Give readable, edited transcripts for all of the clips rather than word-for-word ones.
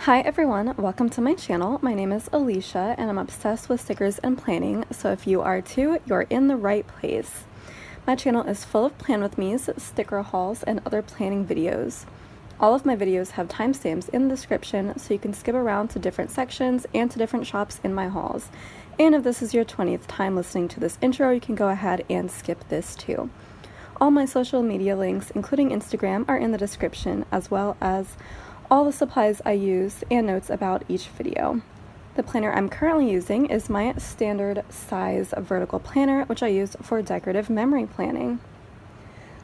Hi everyone, welcome to my channel. My name is Alicia and I'm obsessed with stickers and planning, so if you are too, you're in the right place. My channel is full of plan with me's, sticker hauls, and other planning videos. All of my videos have timestamps in the description so you can skip around to different sections and to different shops in my hauls. And if this is your 20th time listening to this intro, you can go ahead and skip this too. All my social media links, including Instagram, are in the description, as well as all the supplies I use and notes about each video. The planner I'm currently using is my standard size vertical planner, which I use for decorative memory planning.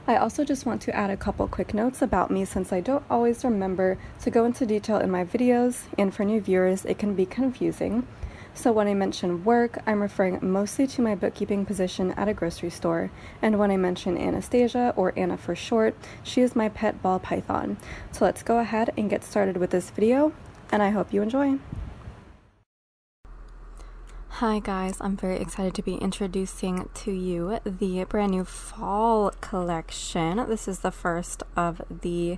I also just want to add a couple quick notes about me since I don't always remember to go into detail in my videos, and for new viewers it can be confusing. So when I mention work, I'm referring mostly to my bookkeeping position at a grocery store, and when I mention Anastasia, or Anna for short, she is my pet ball python. So let's go ahead and get started with this video, and I hope you enjoy. Hi guys, I'm very excited to be introducing to you the brand new fall collection. This is the first of the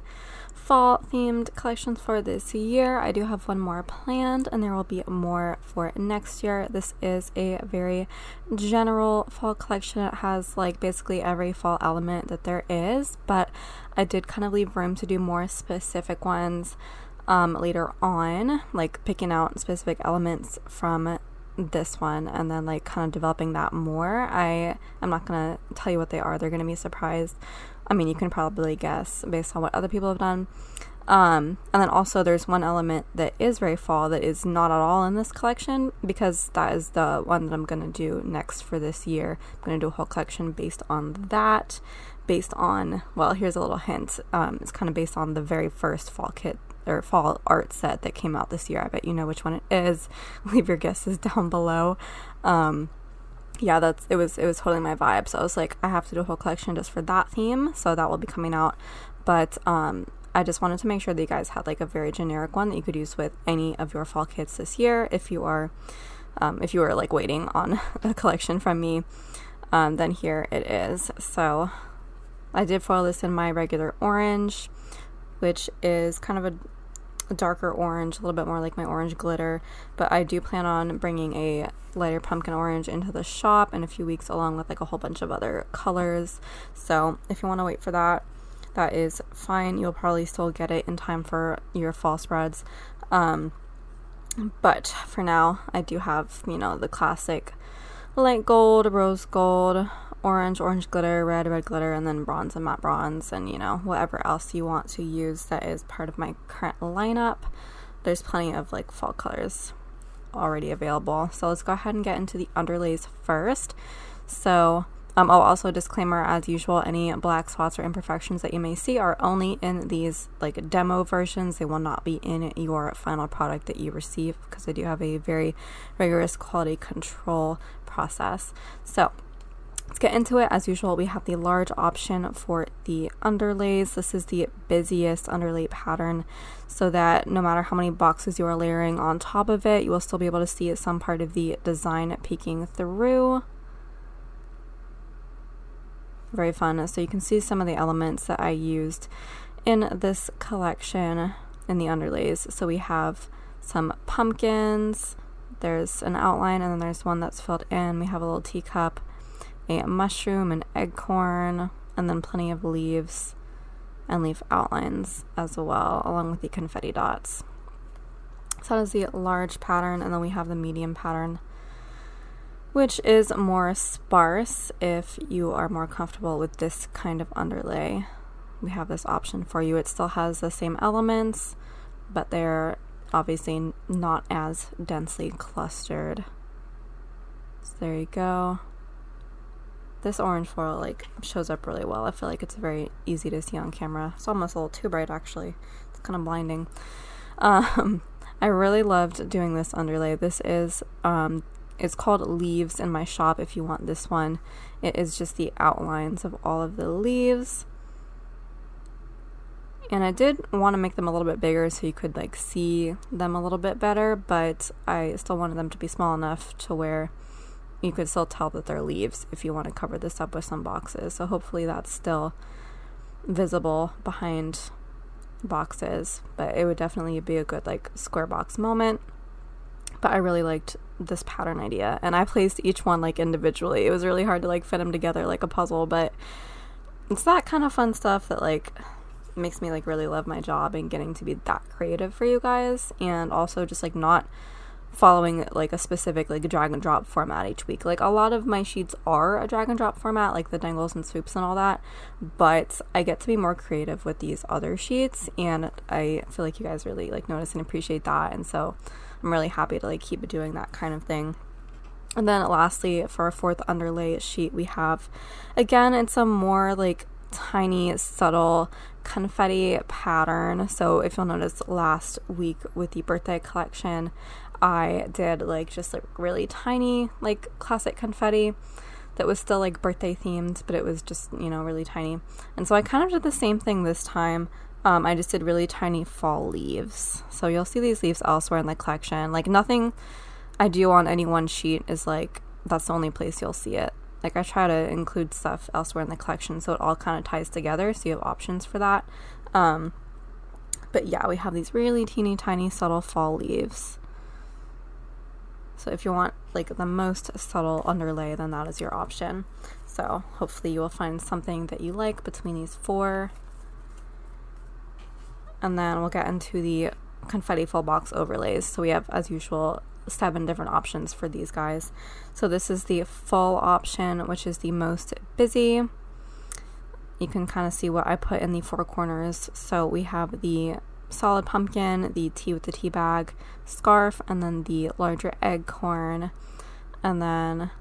fall themed collections for this year. I do have one more planned and there will be more for next year. This is a very general fall collection. It has like basically every fall element that there is, but I did kind of leave room to do more specific ones later on, like picking out specific elements from this one and then like kind of developing that more. I'm not gonna tell you what they are. They're gonna be surprised. I mean, you can probably guess based on what other people have done. And then also there's one element that is very fall that is not at all in this collection, because that is the one that I'm gonna do next for this year. I'm gonna do a whole collection based on that, based on, well, here's a little hint. It's kind of based on the very first fall kit or fall art set that came out this year. I bet you know which one it is. Leave your guesses down below. Yeah, it was totally my vibe. So I was like, I have to do a whole collection just for that theme. So that will be coming out. But I just wanted to make sure that you guys had like a very generic one that you could use with any of your fall kits this year. If you were like waiting on a collection from me, then here it is. So I did foil this in my regular orange, which is kind of a darker orange, a little bit more like my orange glitter, but I do plan on bringing a lighter pumpkin orange into the shop in a few weeks, along with like a whole bunch of other colors. So if you want to wait for that, that is fine. You'll probably still get it in time for your fall spreads. But for now, I do have, the classic light gold, rose gold, orange glitter, red glitter, and then bronze and matte bronze, and whatever else you want to use that is part of my current lineup. There's plenty of like fall colors already available. So let's go ahead and get into the underlays first. So also disclaimer, as usual, any black spots or imperfections that you may see are only in these like demo versions. They will not be in your final product that you receive, because I do have a very rigorous quality control process. So let's get into it. As usual, we have the large option for the underlays. This is the busiest underlay pattern, so that no matter how many boxes you are layering on top of it, you will still be able to see some part of the design peeking through. Very fun. So you can see some of the elements that I used in this collection in the underlays. So we have some pumpkins, there's an outline, and then there's one that's filled in. We have a little teacup, a mushroom, an acorn, and then plenty of leaves and leaf outlines as well, along with the confetti dots. So that is the large pattern, and then we have the medium pattern, which is more sparse. If you are more comfortable with this kind of underlay, we have this option for you. It still has the same elements, but they're obviously not as densely clustered. So there you go. This orange foil like shows up really well. I feel like it's very easy to see on camera. It's almost a little too bright actually. It's kind of blinding. I really loved doing this underlay. This is it's called Leaves in my shop if you want this one. It is just the outlines of all of the leaves. And I did want to make them a little bit bigger so you could like see them a little bit better, but I still wanted them to be small enough to where you could still tell that they're leaves if you want to cover this up with some boxes. So hopefully that's still visible behind boxes, but it would definitely be a good like square box moment. But I really liked this pattern idea, and I placed each one like individually. It was really hard to like fit them together like a puzzle, but it's that kind of fun stuff that like makes me like really love my job and getting to be that creative for you guys, and also just like not following like a specific like drag and drop format each week. Like a lot of my sheets are a drag and drop format, like the dangles and swoops and all that, but I get to be more creative with these other sheets, and I feel like you guys really like notice and appreciate that, and so I'm really happy to like keep doing that kind of thing. And then lastly, for our fourth underlay sheet, we have, again, it's a more like tiny subtle confetti pattern. So if you'll notice, last week with the birthday collection, I did like just like really tiny like classic confetti that was still like birthday themed, but it was just, you know, really tiny. And so I kind of did the same thing this time. I just did really tiny fall leaves. So you'll see these leaves elsewhere in the collection. Like nothing I do on any one sheet is like, that's the only place you'll see it. Like I try to include stuff elsewhere in the collection so it all kind of ties together, so you have options for that. But yeah, we have these really teeny tiny subtle fall leaves. So if you want like the most subtle underlay, then that is your option. So hopefully you will find something that you like between these four. And then we'll get into the confetti full box overlays. So we have, as usual, 7 different options for these guys. So this is the full option, which is the most busy. You can kind of see what I put in the 4 corners. So we have the solid pumpkin, the tea with the tea bag, scarf, and then the larger egg corn. And then,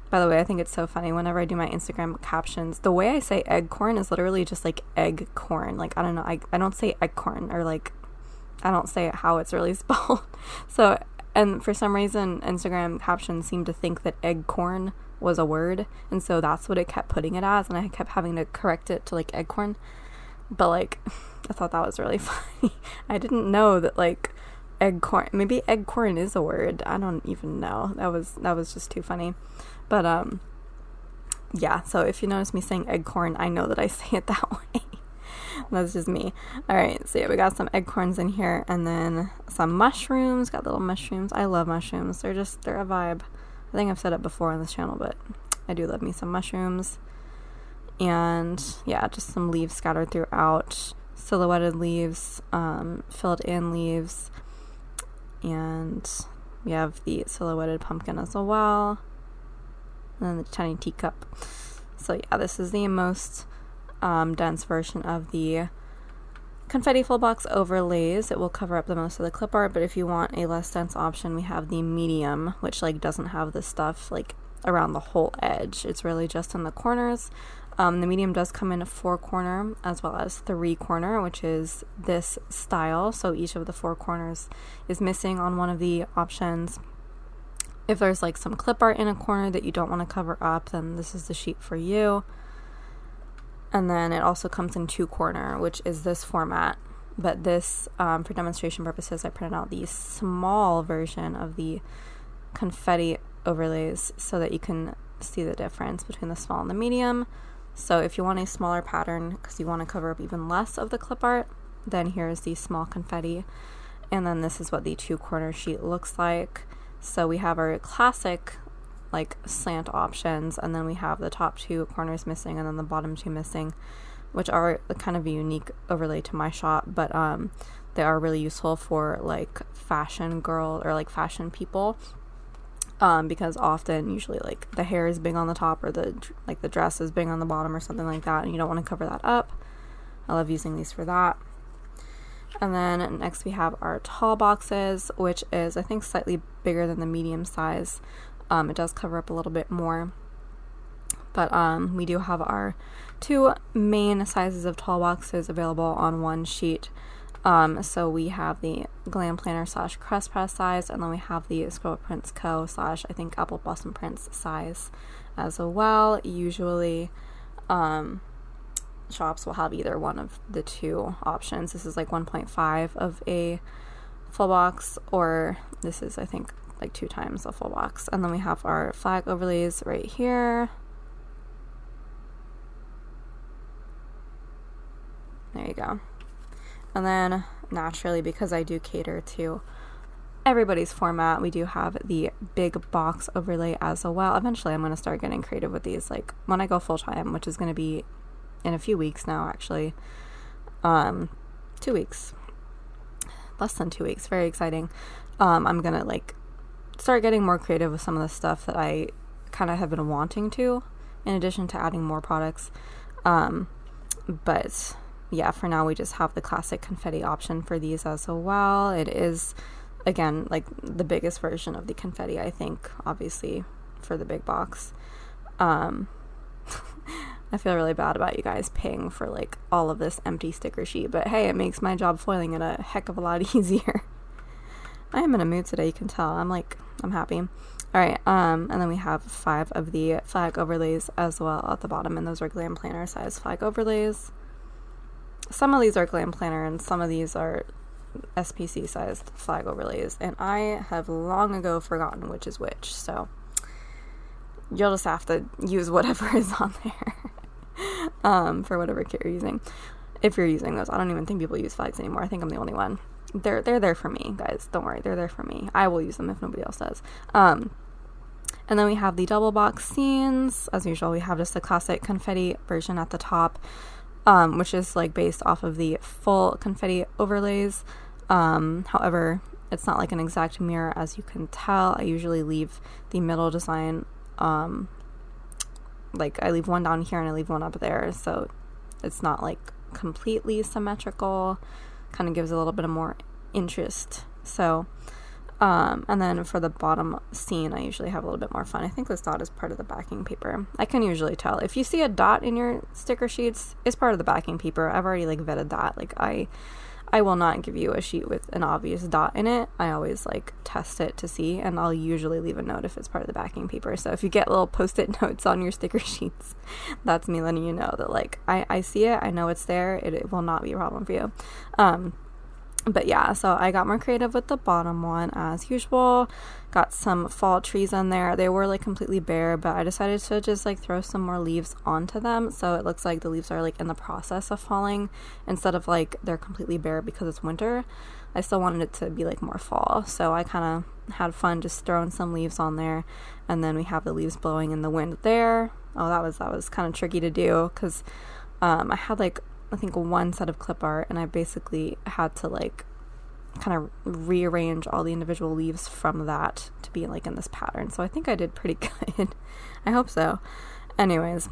by the way, I think it's so funny whenever I do my Instagram captions, the way I say egg corn is literally just like egg corn. Like I don't know, I don't say egg corn, or like I don't say it how it's really spelled. So, and for some reason Instagram captions seem to think that egg corn was a word, and so that's what it kept putting it as, and I kept having to correct it to like egg corn. But like I thought that was really funny. I didn't know that like egg corn, maybe egg corn is a word. I don't even know. That was just too funny. But yeah, so if you notice me saying egg corn, I know that I say it that way. That's just me. Alright, so yeah, we got some egg corns in here, and then some mushrooms. Got little mushrooms. I love mushrooms. They're a vibe. I think I've said it before on this channel, but I do love me some mushrooms. And yeah, just some leaves scattered throughout. Silhouetted leaves, filled in leaves, and we have the silhouetted pumpkin as well, and then the tiny teacup. So yeah, this is the most dense version of the confetti full box overlays. It will cover up the most of the clip art, but if you want a less dense option, we have the medium, which like doesn't have the stuff like around the whole edge. It's really just in the corners. The medium does come in a 4 corner as well as 3 corner, which is this style. So each of the 4 corners is missing on one of the options. If there's like some clip art in a corner that you don't want to cover up, then this is the sheet for you. And then it also comes in 2 corner, which is this format. But this, for demonstration purposes, I printed out the small version of the confetti overlays so that you can see the difference between the small and the medium. So if you want a smaller pattern because you want to cover up even less of the clip art, then here's the small confetti. And then this is what the 2 corner sheet looks like. So we have our classic like slant options, and then we have the top 2 corners missing and then the bottom 2 missing, which are kind of a unique overlay to my shop, but they are really useful for like fashion girl or like fashion people. Because often, usually, like, the hair is big on the top, or the dress is big on the bottom, or something like that, and you don't want to cover that up. I love using these for that. And then next we have our tall boxes, which is, I think, slightly bigger than the medium size. It does cover up a little bit more. But we do have our 2 main sizes of tall boxes available on one sheet. So we have the Glam Planner / Crust Press size, and then we have the Scroll Prints Co. / I think Apple Blossom Prints size as well. Usually shops will have either one of the 2 options. This is like 1.5 of a full box, or this is, I think, like 2 times a full box. And then we have our flag overlays right here. There you go. And then naturally, because I do cater to everybody's format, we do have the big box overlay as well. Eventually I'm going to start getting creative with these, like when I go full time, which is going to be in a few weeks now, actually. 2 weeks, less than 2 weeks, very exciting. I'm going to like start getting more creative with some of the stuff that I kind of have been wanting to, in addition to adding more products. But yeah, for now we just have the classic confetti option for these as well. It is, again, like the biggest version of the confetti, I think, obviously, for the big box. I feel really bad about you guys paying for like all of this empty sticker sheet, but hey, it makes my job foiling it a heck of a lot easier. I am in a mood today, you can tell. I'm happy. All right, and then we have 5 of the flag overlays as well at the bottom, and those are glam planner size flag overlays. Some of these are glam planner and some of these are SPC sized flag overlays, and I have long ago forgotten which is which, so you'll just have to use whatever is on there for whatever kit you're using. If you're using those, I don't even think people use flags anymore. I think I'm the only one. They're there for me, guys. Don't worry, they're there for me. I will use them if nobody else does. And then we have the double box scenes. As usual, we have just the classic confetti version at the top, which is like based off of the full confetti overlays. However, it's not like an exact mirror, as you can tell. I usually leave the middle design, like I leave one down here and I leave one up there, so it's not like completely symmetrical. Kind of gives a little bit of more interest. So and then for the bottom scene, I usually have a little bit more fun. I think this dot is part of the backing paper. I can usually tell if you see a dot in your sticker sheets, it's part of the backing paper. I've already like vetted that. Like I will not give you a sheet with an obvious dot in it. I always like test it to see, and I'll usually leave a note if it's part of the backing paper. So if you get little post-it notes on your sticker sheets, that's me letting you know that like I see it, I know it's there, it will not be a problem for you. But yeah, so I got more creative with the bottom one as usual. Got some fall trees on there. They were like completely bare, but I decided to just like throw some more leaves onto them, so it looks like the leaves are like in the process of falling instead of like they're completely bare because it's winter. I still wanted it to be like more fall, so I kind of had fun just throwing some leaves on there. And then we have the leaves blowing in the wind there. Oh, that was kind of tricky to do because I had like I think one set of clip art, and I basically had to like kind of rearrange all the individual leaves from that to be like in this pattern. So I think I did pretty good. I hope so. Anyways,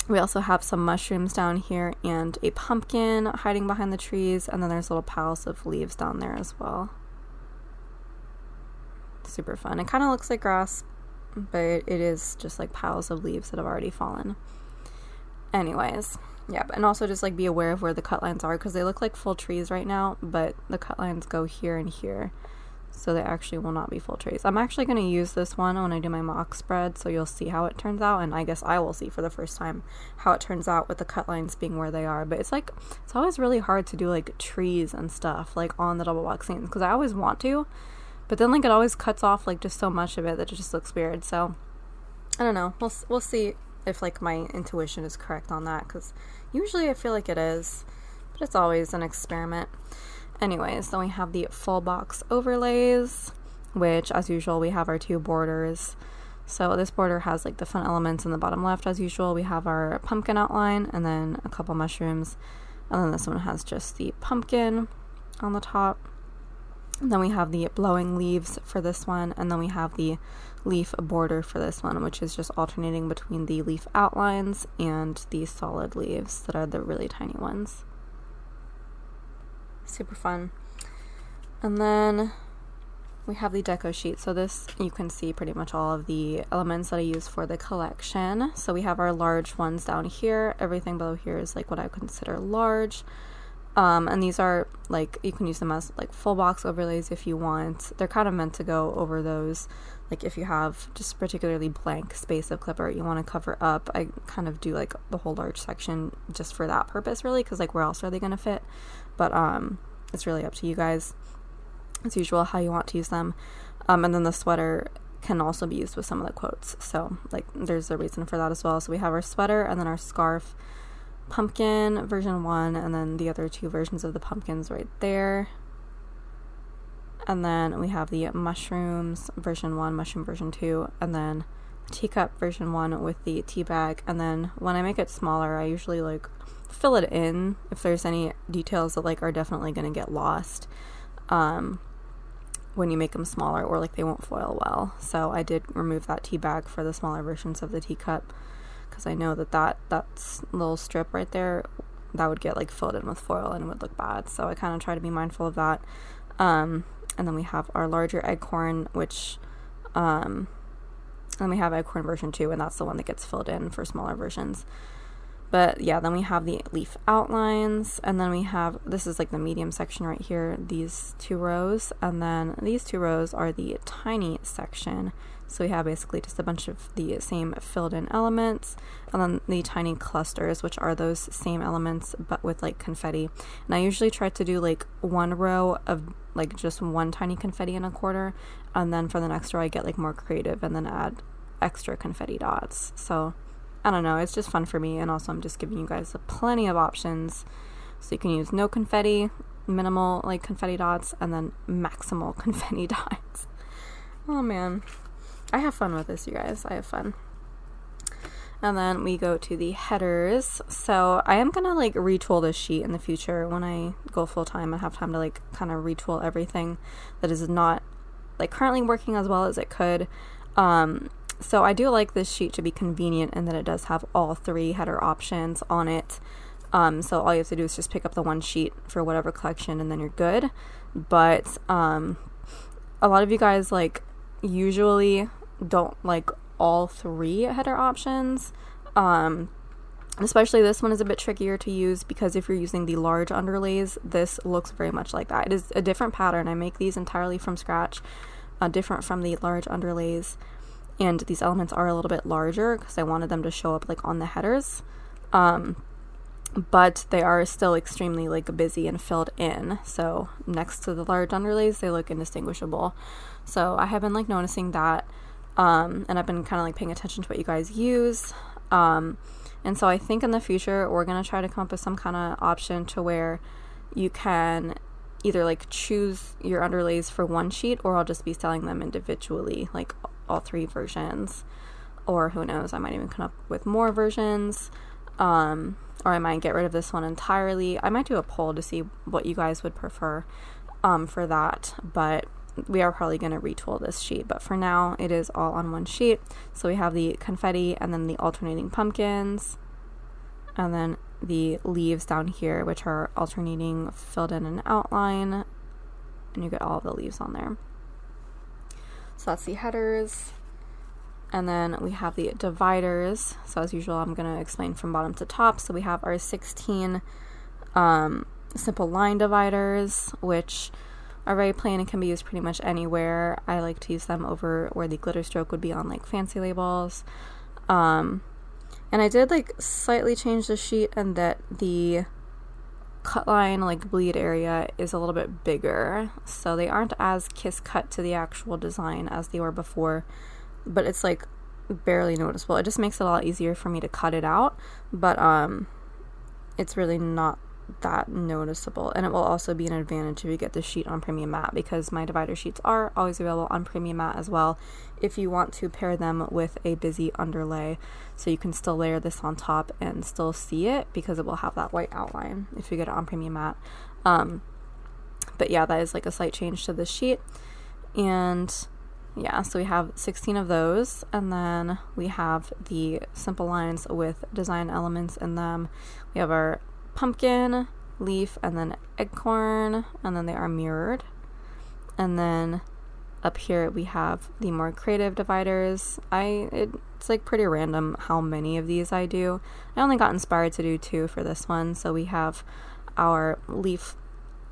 we also have some mushrooms down here and a pumpkin hiding behind the trees, and then there's little piles of leaves down there as well. Super fun. It kind of looks like grass, but it is just like piles of leaves that have already fallen. Anyways, yeah, and also just like be aware of where the cut lines are, because they look like full trees right now, but the cut lines go here and here, so they actually will not be full trees. I'm actually going to use this one when I do my mock spread, so you'll see how it turns out, and I guess I will see for the first time how it turns out with the cut lines being where they are. But it's like, it's always really hard to do like trees and stuff like on the double box scenes, because I always want to, but then like it always cuts off like just so much of it that it just looks weird. So I don't know, we'll see if like my intuition is correct on that, because usually I feel like it is, but it's always an experiment. Anyways, then we have the full box overlays, which as usual we have our 2 borders. So this border has like the fun elements in the bottom left as usual. We have our pumpkin outline and then a couple mushrooms, and then this one has just the pumpkin on the top. And then we have the blowing leaves for this one, and then we have the leaf border for this one, which is just alternating between the leaf outlines and the solid leaves that are the really tiny ones. Super fun. And then we have the deco sheet. So this, you can see pretty much all of the elements that I use for the collection. So we have our large ones down here. Everything below here is like what I consider large. And these are like, you can use them as like full box overlays if you want. They're kind of meant to go over those, like if you have just particularly blank space of clip art you want to cover up. I kind of do like the whole large section just for that purpose, really, because like where else are they going to fit? But it's really up to you guys as usual how you want to use them. And then the sweater can also be used with some of the quotes, so like there's a reason for that as well. So we have our sweater and then our scarf pumpkin version 1, and then the other 2 versions of the pumpkins right there. And then we have the mushrooms version 1, mushroom version 2, and then teacup version 1 with the tea bag. And then when I make it smaller, I usually like fill it in if there's any details that like are definitely going to get lost when you make them smaller, or like they won't foil well. So I did remove that tea bag for the smaller versions of the teacup, because I know that's little strip right there, that would get like filled in with foil and it would look bad. So I kind of try to be mindful of that. And then we have our larger eggcorn, which and we have eggcorn version 2, and that's the one that gets filled in for smaller versions. But yeah, then we have the leaf outlines, and then we have, this is like the medium section right here, these 2 rows, and then these 2 rows are the tiny section. So we have basically just a bunch of the same filled in elements, and then the tiny clusters, which are those same elements but with like confetti. And I usually try to do like 1 row of like just 1 tiny confetti in a quarter, and then for the next row I get like more creative and then add extra confetti dots. So I don't know, it's just fun for me, and also I'm just giving you guys plenty of options. So you can use no confetti, minimal like confetti dots, and then maximal confetti dots. Oh man, I have fun with this, you guys. I have fun. And then we go to the headers. So I am gonna like retool this sheet in the future when I go full time. I have time to like kind of retool everything that is not like currently working as well as it could. So I do like this sheet to be convenient in that it does have all 3 header options on it. So all you have to do is just pick up the 1 sheet for whatever collection and then you're good. But a lot of you guys like usually don't like all 3 header options. Especially this one is a bit trickier to use, because if you're using the large underlays, this looks very much like that. It is a different pattern. I make these entirely from scratch, different from the large underlays. And these elements are a little bit larger because I wanted them to show up like on the headers. But they are still extremely like busy and filled in. So next to the large underlays, they look indistinguishable. So I have been like noticing that. And I've been kind of like paying attention to what you guys use. And so I think in the future, we're going to try to come up with some kind of option to where you can either like choose your underlays for 1 sheet, or I'll just be selling them individually, like all 3 versions, or who knows, I might even come up with more versions, or I might get rid of this one entirely. I might do a poll to see what you guys would prefer for that, but we are probably going to retool this sheet. But for now, it is all on 1 sheet. So we have the confetti, and then the alternating pumpkins, and then the leaves down here, which are alternating filled in and outline, and you get all of the leaves on there. So that's the headers. And then we have the dividers. So as usual, I'm going to explain from bottom to top. So we have our 16 simple line dividers, which are very plain and can be used pretty much anywhere. I like to use them over where the glitter stroke would be on like fancy labels. And I did like slightly change the sheet, and that the cut line like bleed area is a little bit bigger, so they aren't as kiss cut to the actual design as they were before, but it's like barely noticeable. It just makes it a lot easier for me to cut it out, but it's really not that noticeable. And it will also be an advantage if you get the sheet on premium matte, because my divider sheets are always available on premium matte as well if you want to pair them with a busy underlay, so you can still layer this on top and still see it, because it will have that white outline if you get it on premium matte. But yeah, that is like a slight change to this sheet. And yeah, so we have 16 of those, and then we have the simple lines with design elements in them. We have our pumpkin, leaf, and then eggcorn, and then they are mirrored. And then up here we have the more creative dividers. It's like pretty random how many of these I do. I only got inspired to do 2 for this one. So we have our leaf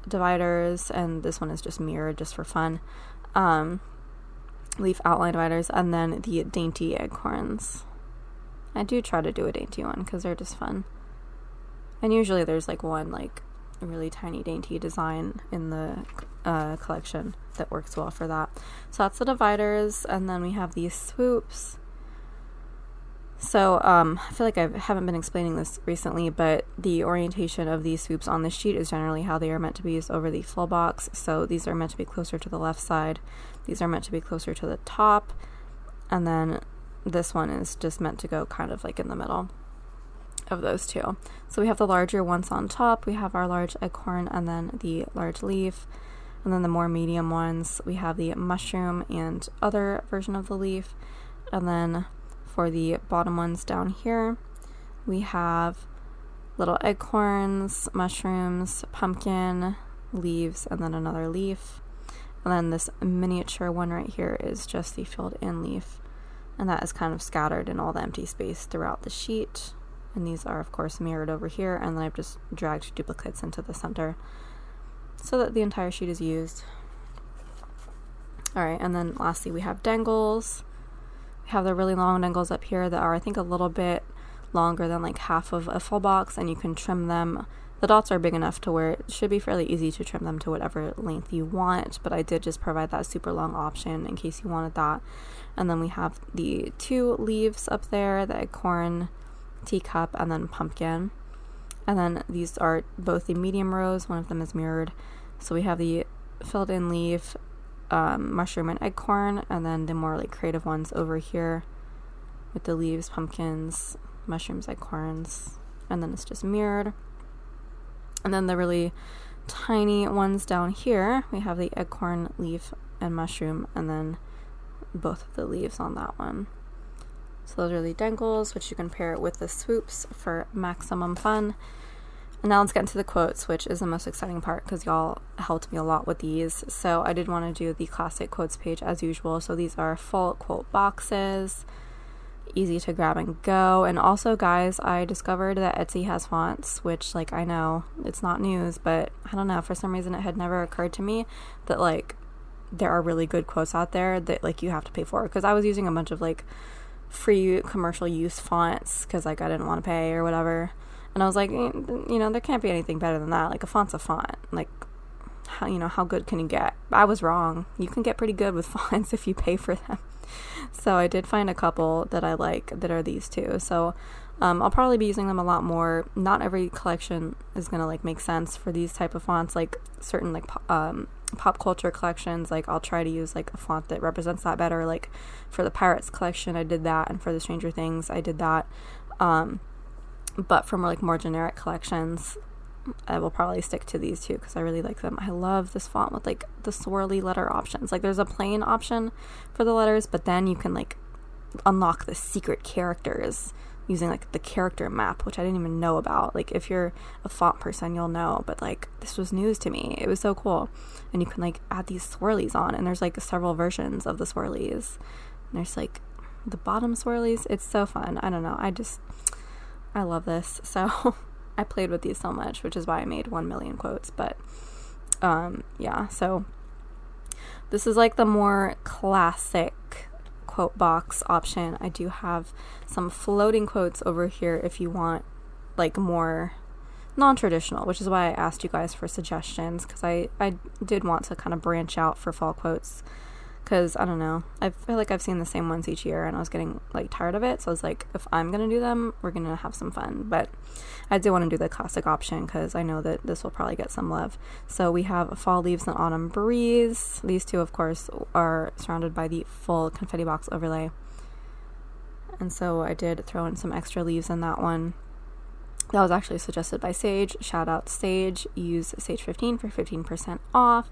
dividers, and this one is just mirrored just for fun. Leaf outline dividers, and then the dainty eggcorns. I do try to do a dainty one because they're just fun. And usually there's like one like really tiny dainty design in the collection that works well for that. So that's the dividers, and then we have these swoops. So I feel like I haven't been explaining this recently, but the orientation of these swoops on the sheet is generally how they are meant to be used over the full box. So these are meant to be closer to the left side. These are meant to be closer to the top. And then this one is just meant to go kind of like in the middle of those two. So we have the larger ones on top. We have our large acorn and then the large leaf. And then the more medium ones, we have the mushroom and other version of the leaf. And then for the bottom ones down here, we have little acorns, mushrooms, pumpkin, leaves, and then another leaf. And then this miniature one right here is just the filled in leaf. And that is kind of scattered in all the empty space throughout the sheet. And these are, of course, mirrored over here. And then I've just dragged duplicates into the center so that the entire sheet is used. All right, and then lastly, we have dangles. We have the really long dangles up here that are, I think, a little bit longer than like half of a full box, and you can trim them. The dots are big enough to where it should be fairly easy to trim them to whatever length you want, but I did just provide that super long option in case you wanted that. And then we have the two leaves up there, the acorn, teacup, and then pumpkin. And then these are both the medium rows. One of them is mirrored. So we have the filled in leaf, mushroom and acorn, and then the more like creative ones over here with the leaves, pumpkins, mushrooms, acorns, and then it's just mirrored. And then the really tiny ones down here, we have the acorn, leaf, and mushroom, and then both of the leaves on that one. So those are the dangles, which you can pair with the swoops for maximum fun. And now let's get into the quotes, which is the most exciting part because y'all helped me a lot with these. So I did want to do the classic quotes page as usual. So these are full quote boxes, easy to grab and go. And also, guys, I discovered that Etsy has fonts, which, like, I know it's not news, but I don't know, for some reason it had never occurred to me that, like, there are really good quotes out there that, like, you have to pay for. Because I was using a bunch of, like, free commercial use fonts because, like, I didn't want to pay or whatever. And I was like, you know, there can't be anything better than that. Like, a font's a font. Like, how good can you get? I was wrong. You can get pretty good with fonts if you pay for them. So I did find a couple that I like that are these two. So I'll probably be using them a lot more. Not every collection is going to, like, make sense for these type of fonts. Like, certain, like, pop culture collections, like, I'll try to use, like, a font that represents that better. Like, for the Pirates collection, I did that. And for the Stranger Things, I did that. But for more generic collections, I will probably stick to these two because I really like them. I love this font with, like, the swirly letter options. Like, there's a plain option for the letters, but then you can, like, unlock the secret characters using, like, the character map, which I didn't even know about. Like, if you're a font person, you'll know, but, like, this was news to me. It was so cool. And you can, like, add these swirlies on, and there's, like, several versions of the swirlies. And there's, like, the bottom swirlies. It's so fun. I don't know. I love this. So I played with these so much, which is why I made 1 million quotes. But yeah, so this is, like, the more classic quote box option. I do have some floating quotes over here if you want, like, more non-traditional, which is why I asked you guys for suggestions, because I did want to kind of branch out for fall quotes. Because, I don't know, I feel like I've seen the same ones each year, and I was getting, like, tired of it. So I was like, if I'm going to do them, we're going to have some fun. But I do want to do the classic option because I know that this will probably get some love. So we have Fall Leaves and Autumn Breeze. These two, of course, are surrounded by the full confetti box overlay. And so I did throw in some extra leaves in that one. That was actually suggested by Sage. Shout out Sage. Use Sage 15 for 15% off.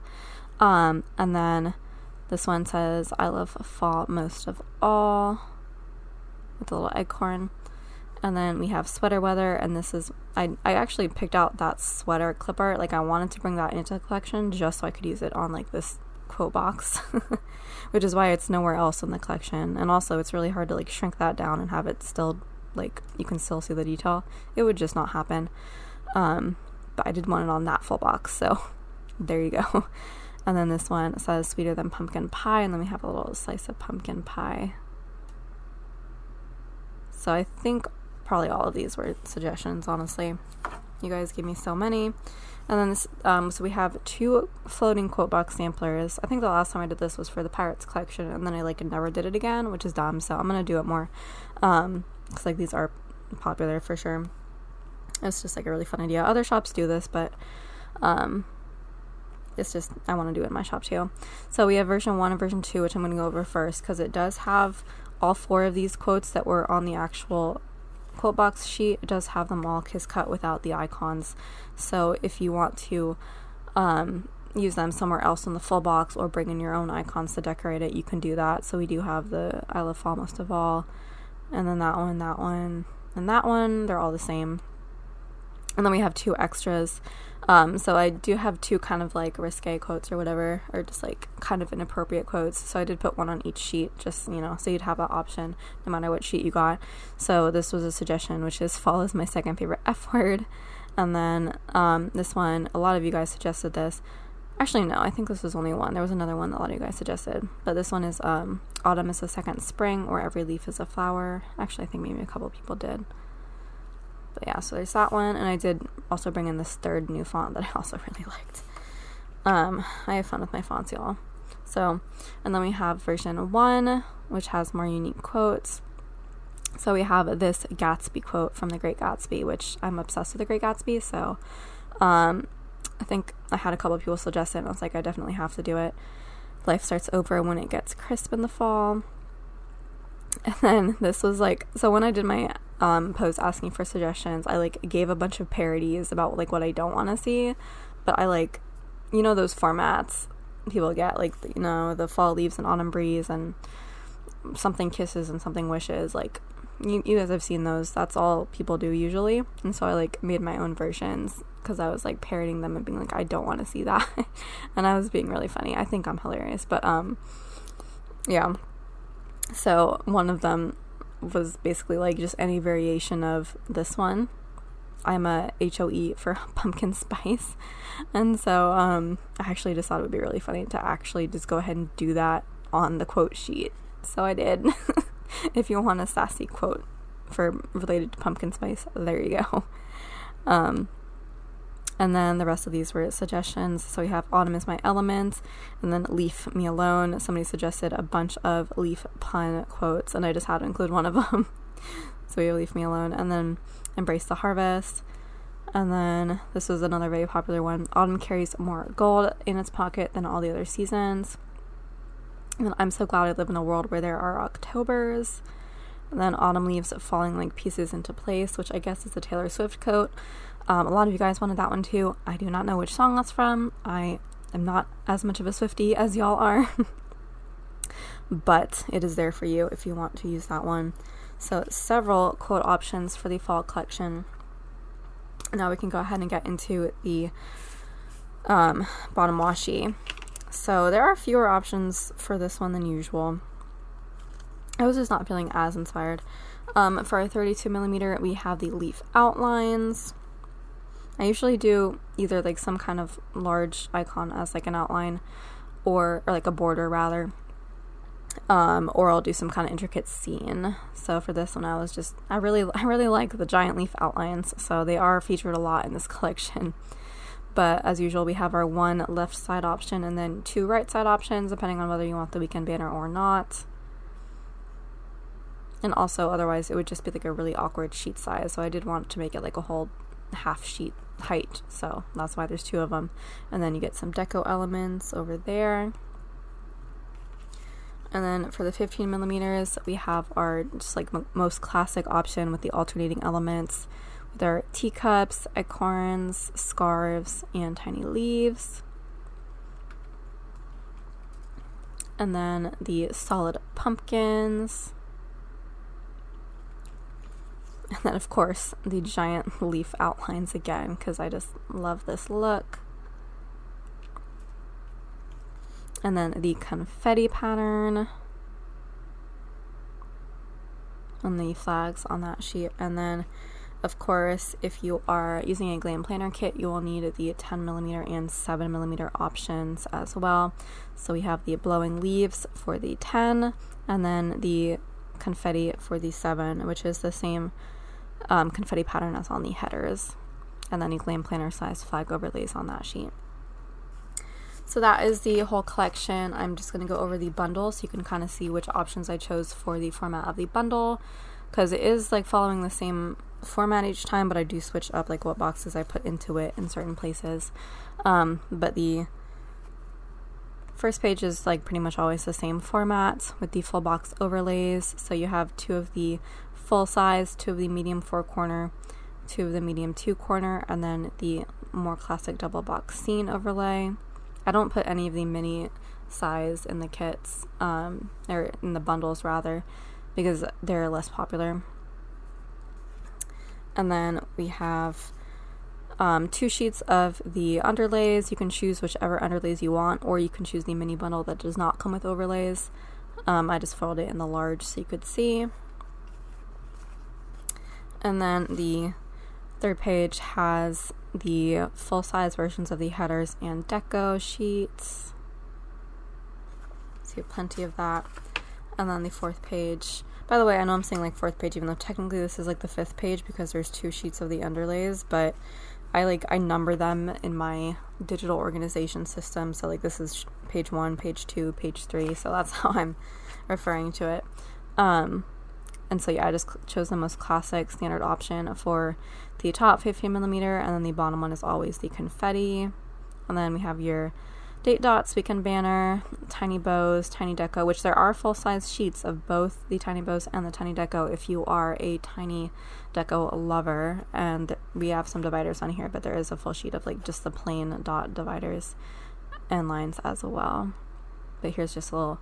And then this one says, I love fall most of all, with a little acorn. And then we have Sweater Weather, and this is, I actually picked out that sweater clip art. Like, I wanted to bring that into the collection just so I could use it on, like, this quote box, which is why it's nowhere else in the collection. And also, it's really hard to, like, shrink that down and have it still, like, you can still see the detail. It would just not happen. But I did want it on that full box, so there you go. And then this one says sweeter than pumpkin pie, and then we have a little slice of pumpkin pie. So I think probably all of these were suggestions, honestly. You guys gave me so many. And then this, so we have 2 floating quote box samplers. I think the last time I did this was for the Pirates collection, and then I, like, never did it again, which is dumb, so I'm going to do it more. because like these are popular for sure. It's just like a really fun idea. Other shops do this, but it's just, I want to do it in my shop too. So we have version 1 and version 2, which I'm going to go over first, because it does have all 4 of these quotes that were on the actual quote box sheet. It does have them all kiss cut without the icons. So if you want to use them somewhere else in the full box or bring in your own icons to decorate it, you can do that. So we do have the I Love Fall Most of All, and then that one, and that one. They're all the same. And then we have 2 extras. So I do have 2 kind of like risque quotes or whatever, or just like kind of inappropriate quotes. So I did put one on each sheet, just, you know, so you'd have that option no matter what sheet you got. So this was a suggestion, which is fall is my second favorite F word. And then this one, a lot of you guys suggested this. Actually, no, I think this was only one. There was another one that a lot of you guys suggested. But this one is autumn is the second spring, or every leaf is a flower. Actually, I think maybe a couple people did. But yeah, so there's that one, and I did also bring in this 3rd new font that I also really liked. I have fun with my fonts, y'all. So, and then we have version 1, which has more unique quotes. So we have this Gatsby quote from The Great Gatsby, which I'm obsessed with The Great Gatsby, so I think I had a couple of people suggest it, and I was like, I definitely have to do it. Life starts over when it gets crisp in the fall. And then this was like, so when I did my post asking for suggestions, I like gave a bunch of parodies about like what I don't want to see, but I like, you know, those formats people get, like, you know, the fall leaves and autumn breeze and something kisses and something wishes, like you guys have seen those. That's all people do usually. And so I like made my own versions because I was like parodying them and being like, I don't want to see that. And I was being really funny. I think I'm hilarious, but yeah. So one of them was basically like just any variation of this one. I'm a HOE for pumpkin spice. And so I actually just thought it would be really funny to actually just go ahead and do that on the quote sheet. So I did. If you want a sassy quote related to pumpkin spice, there you go. And then the rest of these were suggestions. So we have autumn is my element, and then leave me alone. Somebody suggested a bunch of leaf pun quotes, and I just had to include one of them. So we have leave me alone, and then embrace the harvest. And then this was another very popular one. Autumn carries more gold in its pocket than all the other seasons. And then I'm so glad I live in a world where there are Octobers. And then autumn leaves falling like pieces into place, which I guess is a Taylor Swift quote. A lot of you guys wanted that one too. I do not know which song that's from. I am not as much of a Swiftie as y'all are. But it is there for you if you want to use that one. So several quote options for the fall collection. Now we can go ahead and get into the bottom washi. So there are fewer options for this one than usual. I was just not feeling as inspired. For our 32mm, we have the leaf outlines. I usually do either like some kind of large icon as like an outline, or like a border rather, or I'll do some kind of intricate scene. So for this one, I really like the giant leaf outlines, so they are featured a lot in this collection. But as usual, we have our 1 left side option and then 2 right side options, depending on whether you want the weekend banner or not. And also, otherwise, it would just be like a really awkward sheet size. So I did want to make it like a whole half sheet height. So that's why there's 2 of them. And then you get some deco elements over there. And then for the 15mm, we have our just like most classic option with the alternating elements. With our teacups, acorns, scarves, and tiny leaves. And then the solid pumpkins. And then, of course, the giant leaf outlines again, because I just love this look. And then the confetti pattern. And the flags on that sheet. And then, of course, if you are using a glam planner kit, you will need the 10mm and 7mm options as well. So we have the blowing leaves for the 10, and then the confetti for the 7, which is the same confetti pattern as on the headers, and then a glam planner size flag overlays on that sheet. So that is the whole collection. I'm just going to go over the bundle so you can kind of see which options I chose for the format of the bundle. because it is like following the same format each time, but I do switch up like what boxes I put into it in certain places. But the first page is like pretty much always the same format with the full box overlays. So you have 2 of the full size, 2 of the medium 4-corner, 2 of the medium 2-corner, and then the more classic double box scene overlay. I don't put any of the mini size in the kits, or in the bundles rather, because they're less popular. And then we have 2 sheets of the underlays. You can choose whichever underlays you want, or you can choose the mini bundle that does not come with overlays. I just folded it in the large so you could see. And then the third page has the full-size versions of the headers and deco sheets. So you have plenty of that. And then the 4th page, by the way, I know I'm saying like 4th page even though technically this is like the 5th page because there's 2 sheets of the underlays, but I number them in my digital organization system. So like this is page 1, page 2, page 3, so that's how I'm referring to it. And so yeah, I just chose the most classic standard option for the top 50mm, and then the bottom one is always the confetti. And then we have your date dots, weekend banner, tiny bows, tiny deco, which there are full-size sheets of both the tiny bows and the tiny deco if you are a tiny deco lover. And we have some dividers on here, but there is a full sheet of like just the plain dot dividers and lines as well. But here's just a little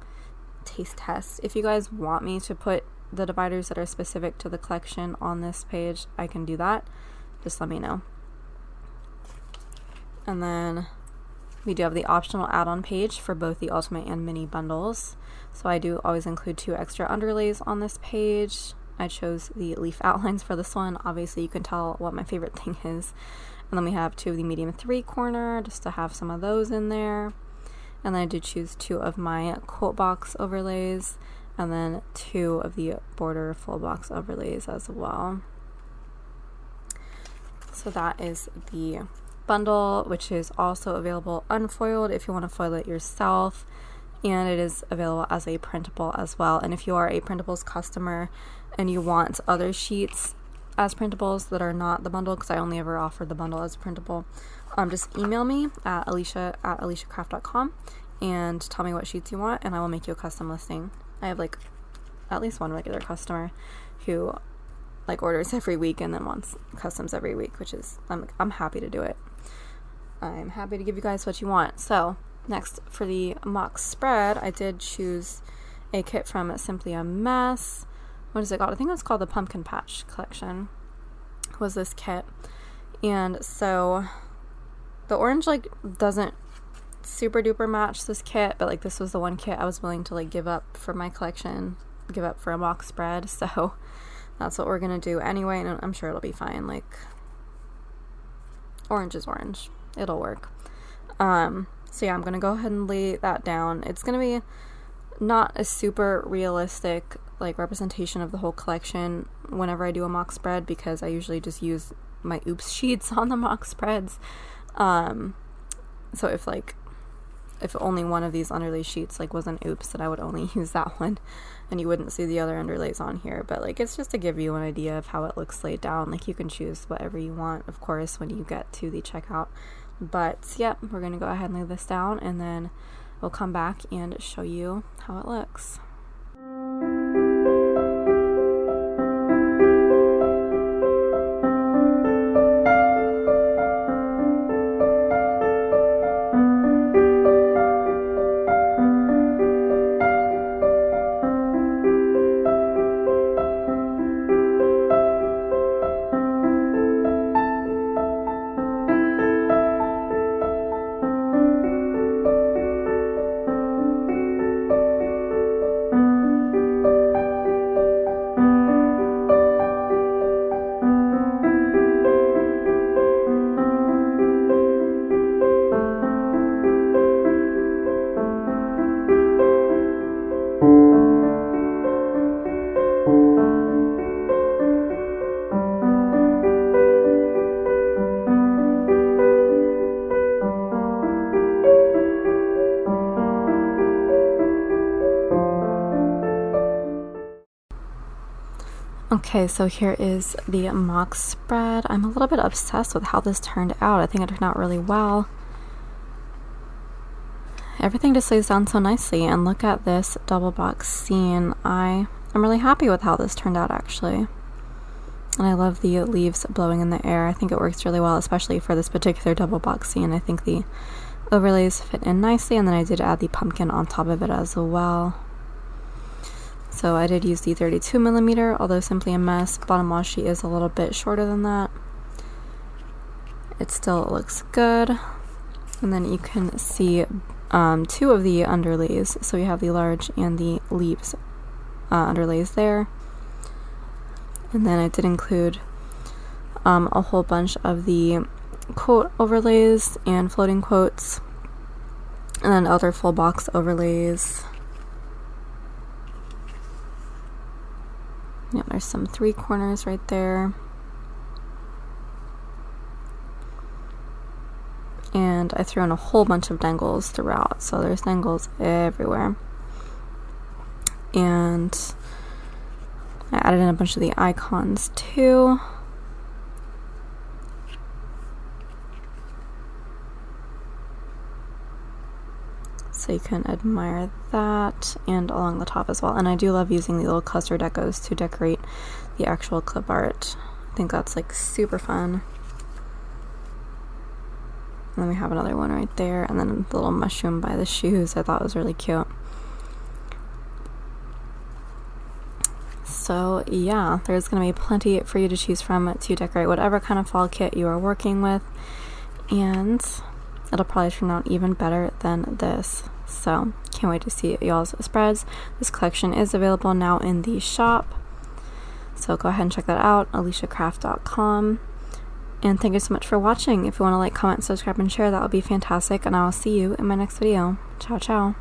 taste test. If you guys want me to put the dividers that are specific to the collection on this page, I can do that. Just let me know. And then we do have the optional add-on page for both the ultimate and mini bundles. So I do always include 2 extra underlays on this page. I chose the leaf outlines for this one. Obviously you can tell what my favorite thing is. And then we have 2 of the medium 3-corner just to have some of those in there. And then I did choose 2 of my quote box overlays, and then 2 of the border full box overlays as well. So that is the bundle, which is also available unfoiled if you want to foil it yourself, and it is available as a printable as well. And if you are a printables customer and you want other sheets as printables that are not the bundle, because I only ever offer the bundle as a printable, just email me at alicia@aliciacraft.com and tell me what sheets you want, and I will make you a custom listing. I have like at least one regular customer who like orders every week and then wants customs every week, which is I'm happy to do it. I'm happy to give you guys what you want. So next, for the mock spread, I did choose a kit from Simply a Mess. What is it called? I think it's called the Pumpkin Patch Collection was this kit. And so the orange like doesn't super duper match this kit, but like this was the one kit I was willing to like give up for my collection, give up for a mock spread. So that's what we're gonna do anyway, and I'm sure it'll be fine. Like, orange is orange, it'll work. So yeah, I'm gonna go ahead and lay that down. It's gonna be not a super realistic like representation of the whole collection whenever I do a mock spread, because I usually just use my oops sheets on the mock spreads. So if only one of these underlay sheets like was an oops, that I would only use that one and you wouldn't see the other underlays on here. But like, it's just to give you an idea of how it looks laid down. Like, you can choose whatever you want, of course, when you get to the checkout. But yeah, we're gonna go ahead and lay this down, and then we'll come back and show you how it looks. Okay, so here is the mock spread. I'm a little bit obsessed with how this turned out. I think it turned out really well. Everything just lays down so nicely, and look at this double box scene. I'm really happy with how this turned out, actually. And I love the leaves blowing in the air. I think it works really well, especially for this particular double box scene. I think the overlays fit in nicely, and then I did add the pumpkin on top of it as well. So I did use the 32mm, although Simply a Mess bottom washi is a little bit shorter than that. It still looks good. And then you can see two of the underlays. So we have the large and the leaves underlays there. And then I did include a whole bunch of the quote overlays and floating quotes, and then other full box overlays. Yeah, there's some 3 corners right there. And I threw in a whole bunch of dangles throughout, so there's dangles everywhere. And I added in a bunch of the icons too. So you can admire that, and along the top as well. And I do love using the little cluster decos to decorate the actual clip art. I think that's like super fun. And then we have another one right there, and then the little mushroom by the shoes I thought was really cute. So yeah, there's going to be plenty for you to choose from to decorate whatever kind of fall kit you are working with, and it'll probably turn out even better than this. So can't wait to see y'all's spreads. This collection is available now in the shop, so go ahead and check that out, aliciacraft.com. And thank you so much for watching. If you want to like, comment, subscribe, and share, that would be fantastic, and I will see you in my next video. Ciao, ciao.